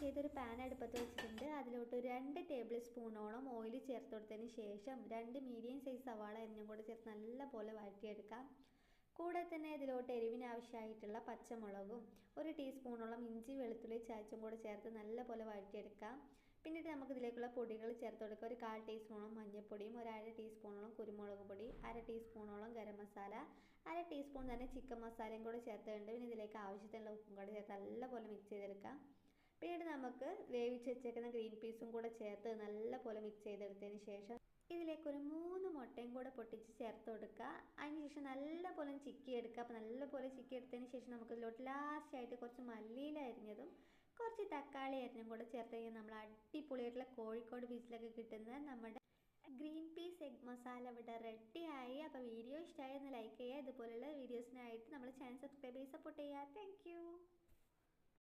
ചെയ്തൊരു പാൻ അടുപ്പത്ത് വെച്ചിട്ടുണ്ട്. അതിലോട്ട് ഒരു 2 ടേബിൾ സ്പൂണോളം ഓയിൽ ചേർത്ത് കൊടുത്തതിന് ശേഷം 2 മീഡിയം സൈസ് സവാള അരിഞ്ഞും കൂടെ ചേർത്ത് നല്ലപോലെ വഴറ്റിയെടുക്കാം. കൂടെ തന്നെ ഇതിലോട്ട് എരിവിന് ആവശ്യമായിട്ടുള്ള പച്ചമുളകും 1 ടീസ്പൂണോളം ഇഞ്ചി വെളുത്തുള്ളി ചതച്ചും കൂടെ ചേർത്ത് നല്ലപോലെ വഴറ്റിയെടുക്കാം. പിന്നീട് നമുക്ക് ഇതിലേക്കുള്ള പൊടികൾ ചേർത്ത് കൊടുക്കുക. ഒരു 1/4 ടീസ്പൂണോളം മഞ്ഞൾപ്പൊടിയും, 1/2 ടീസ്പൂണോളം കുരുമുളക് പൊടി, 1/2 ടീസ്പൂണോളം ഗരം മസാല, 1/2 ടീസ്പൂൺ തന്നെ ചിക്കൻ മസാലയും കൂടെ ചേർത്തിട്ടുണ്ട്. പിന്നെ ഇതിലേക്ക് ആവശ്യത്തിനുള്ള ഉപ്പും കൂടെ ചേർത്ത് നല്ലപോലെ മിക്സ് ചെയ്തെടുക്കാം. പിന്നീട് നമുക്ക് വേവിച്ച് വെച്ചേക്കുന്ന ഗ്രീൻ പീസും കൂടെ ചേർത്ത് നല്ലപോലെ മിക്സ് ചെയ്തെടുത്തതിന് ശേഷം ഇതിലേക്ക് ഒരു 3 മുട്ടയും കൂടെ പൊട്ടിച്ച് ചേർത്ത് കൊടുക്കുക. അതിനുശേഷം നല്ലപോലെ ചിക്കിയെടുക്കുക. അപ്പോൾ നല്ലപോലെ ചിക്കിയെടുത്തതിന് ശേഷം നമുക്ക് ഇതിലോട്ട് ലാസ്റ്റായിട്ട് കുറച്ച് മല്ലിയില അരിഞ്ഞതും കുറച്ച് തക്കാളി അരിഞ്ഞും കൂടെ ചേർത്ത് കഴിഞ്ഞാൽ നമ്മൾ അടിപൊളിയായിട്ടുള്ള കോഴിക്കോട് ബീച്ചിലൊക്കെ കിട്ടുന്ന നമ്മുടെ ഗ്രീൻ പീസ് എഗ് മസാല ഇവിടെ റെഡിയായി. അപ്പോൾ വീഡിയോ ഇഷ്ടമായി ഒന്ന് ലൈക്ക് ചെയ്യുക. ഇതുപോലുള്ള വീഡിയോസിനായിട്ട് നമ്മൾ ചാനൽ സബ്സ്ക്രൈബ് ചെയ്ത് സപ്പോർട്ട് ചെയ്യുക. താങ്ക്